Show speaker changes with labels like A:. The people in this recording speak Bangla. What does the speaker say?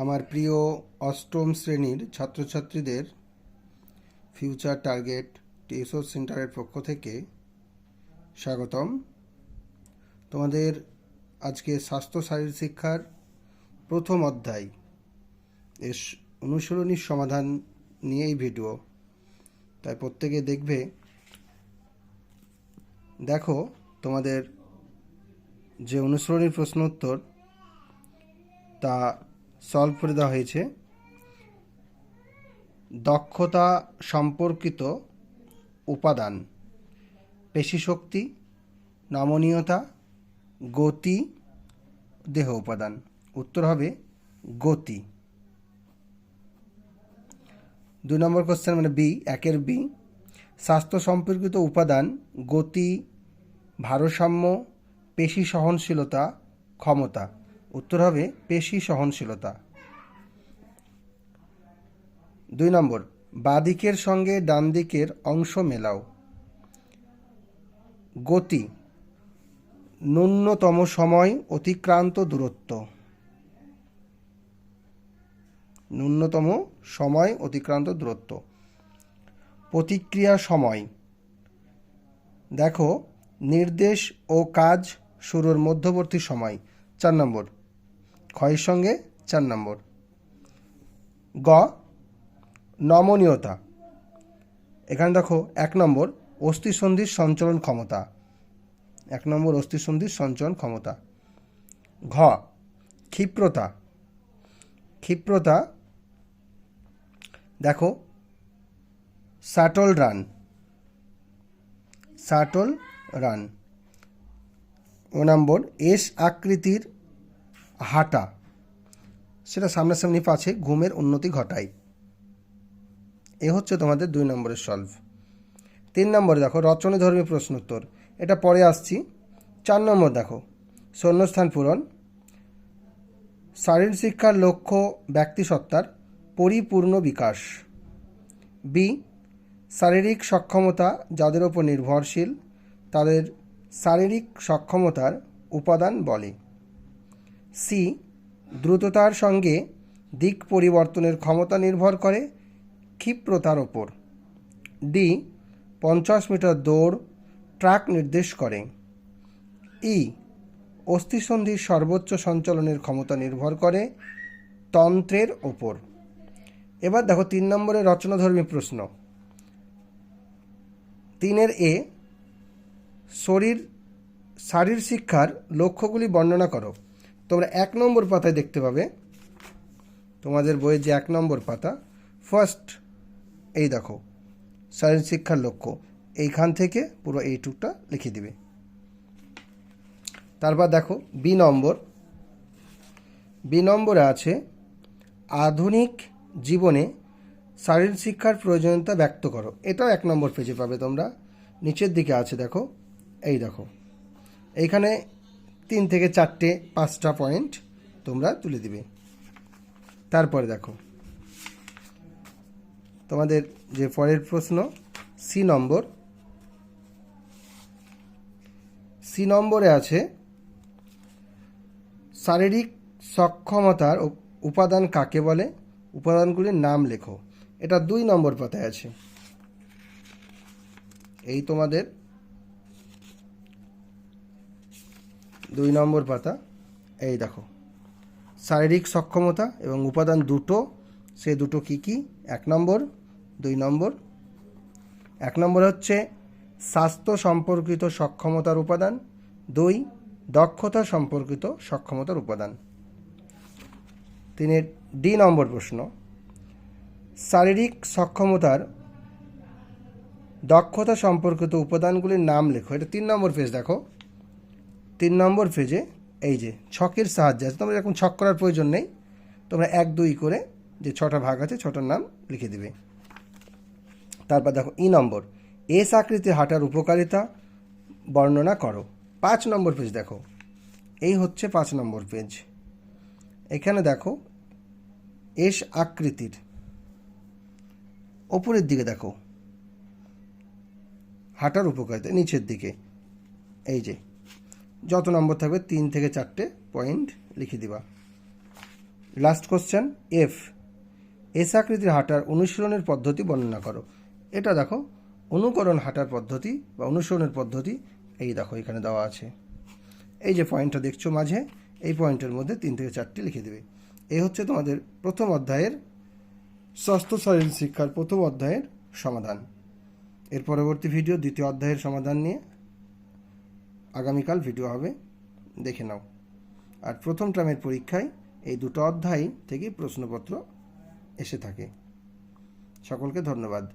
A: আমার প্রিয় অষ্টম শ্রেণীর ছাত্রছাত্রীদের ফিউচার টার্গেট টিউশন সেন্টারের পক্ষ থেকে স্বাগতম। তোমাদের আজকে স্বাস্থ্য শারীর শিক্ষার প্রথম অধ্যায় এর অনুশীলনীর সমাধান নিয়ে এই ভিডিও, তাই প্রত্যেকে দেখবে। দেখো, তোমাদের যে অনুশীলনীর প্রশ্ন উত্তর তা সলভ করে দেওয়া হয়েছে। দক্ষতা সম্পর্কিত উপাদান: পেশিশক্তি, নমনীয়তা, গতি, দেহ উপাদান। উত্তর হবে গতি। 2 নম্বর কোশ্চেন মানে বি, 1-এর বি, স্বাস্থ্য সম্পর্কিত উপাদান: গতি, ভারসাম্য, পেশি সহনশীলতা, ক্ষমতা। উত্তর হবে পেশি সহনশীলতা। 2 নম্বর, বাঁ দিকের সঙ্গে ডান দিকের অংশ মেলাও। গতি, ন্যূনতম সময় অতিক্রান্ত দূরত্ব। ন্যূনতম সময় অতিক্রান্ত দূরত্ব। প্রতিক্রিয়া সময়, দেখো, নির্দেশ ও কাজ শুরুর মধ্যবর্তী সময়। 4 নম্বর, ক্ষয়ের সঙ্গে 4 নম্বর। গ, নমনীয়তা, এখানে দেখো 1 নম্বর, অস্থিসন্ধির সঞ্চালন ক্ষমতা। 1 নম্বর, অস্থিসন্ধির সঞ্চালন ক্ষমতা। ঘ, ক্ষিপ্রতা, ক্ষিপ্রতা, দেখো, শাটল রান, শাটল রান। ও নম্বর, এস আকৃতির হাঁটা, সেটা সামনাসামনি পাছে ঘুমের উন্নতি ঘটায়। এ হচ্ছে তোমাদের 2 নম্বরের সলভ। 3 নম্বরে দেখো, রচনাধর্মী প্রশ্ন উত্তর, এটা পরে আসছি। 4 নম্বর দেখো, শূন্যস্থান পূরণ। শারীর শিক্ষার লক্ষ্য ব্যক্তিসত্তার পরিপূর্ণ বিকাশ। বি, শারীরিক সক্ষমতা যাদের ওপর নির্ভরশীল তাদের শারীরিক সক্ষমতার উপাদান বলে। সি, দ্রুততার সঙ্গে দিক পরিবর্তনের ক্ষমতা নির্ভর করে ক্ষিপ্রতার ওপর। ডি, 50 মিটার দৌড় ট্র্যাক নির্দেশ করে। ই, অস্থিসন্ধির সর্বোচ্চ সঞ্চালনের ক্ষমতা নির্ভর করে তন্ত্রের ওপর। এবার দেখো 3 নম্বরের রচনাধর্মী প্রশ্ন। 3-এর এ, শারীর শিক্ষার লক্ষ্যগুলি বর্ণনা করো। তোমরা 1 নম্বর পাতায় দেখতে পাবে, তোমাদের বইয়ের যে 1 নম্বর পাতা, ফার্স্ট, এই দেখো শারীর শিক্ষার লক্ষ্য, এইখান থেকে পুরো এইটুকটা লিখে দিবে। তারপর দেখো বি নম্বর, বি নম্বরে আছে আধুনিক জীবনে শারীর শিক্ষার প্রয়োজনীয়তা ব্যক্ত করো। এটাও 1 নম্বর পেজে পাবে তোমরা, নিচের দিকে আছে, দেখো, এই দেখো, এইখানে 3 থেকে 4টে 5টা পয়েন্ট তোমরা তুলে দিবে। তারপরে দেখো তোমাদের যে পরের প্রশ্ন, সি নম্বর, সি নম্বরে আছে শারীরিক সক্ষমতার উপাদান কাকে বলে, উপাদানগুলির নাম লেখো। এটা 2 নম্বর পাতায় আছে, এই তোমাদের 2 নম্বর পাতা। এই দেখো, শারীরিক সক্ষমতা এবং উপাদান দুটো, সে দুটো কি কি? 1 নম্বর, 2 নম্বর। 1 নম্বর হচ্ছে স্বাস্থ্য সম্পর্কিত সক্ষমতার উপাদান, 2 দক্ষতা সম্পর্কিত সক্ষমতার উপাদান। 3-এর ডি নম্বর প্রশ্ন, শারীরিক সক্ষমতার দক্ষতা সম্পর্কিত উপাদানগুলির নাম লেখো। এটা 3 নম্বর পেজ, দেখো 3 নম্বর পেজে এই যে ছকের সাহায্যে আছে, তোমরা এরকম ছক করার প্রয়োজন নেই, তোমরা 1, 2 করে যে 6টা ভাগ আছে 6টার নাম লিখে দিবে। তারপর দেখো ই নম্বর, এস আকৃতির হাঁটার উপকারিতা বর্ণনা করো। 5 নম্বর পেজ দেখো, এই হচ্ছে 5 নম্বর পেজ। এখানে দেখো এস আকৃতির ওপরের দিকে দেখো হাঁটার উপকারিতা, নিচের দিকে এই যে যত নম্বর থাকবে 3 থেকে 4টে পয়েন্ট লিখে দিবা। লাস্ট কোশ্চেন এফ, এস আকৃতির হাঁটার অনুশীলনের পদ্ধতি বর্ণনা করো। এটা দেখো অনুকরণ হাঁটার পদ্ধতি বা অনুসরণের পদ্ধতি, এই দেখো এখানে দেওয়া আছে। এই যে পয়েন্টটা দেখছো মাঝে, এই পয়েন্টের মধ্যে 3 থেকে 4টি লিখে দেবে। এই হচ্ছে তোমাদের প্রথম অধ্যায়ের ষষ্ঠ শারীরিক শিক্ষার প্রথম অধ্যায়ের সমাধান। এর পরবর্তী ভিডিও দ্বিতীয় অধ্যায়ের সমাধান নিয়ে আগামীকাল ভিডিও হবে, দেখে নাও। আর প্রথম টার্মের পরীক্ষায় এই দুটো অধ্যায় থেকে প্রশ্নপত্র এসে থাকে। সকলকে ধন্যবাদ।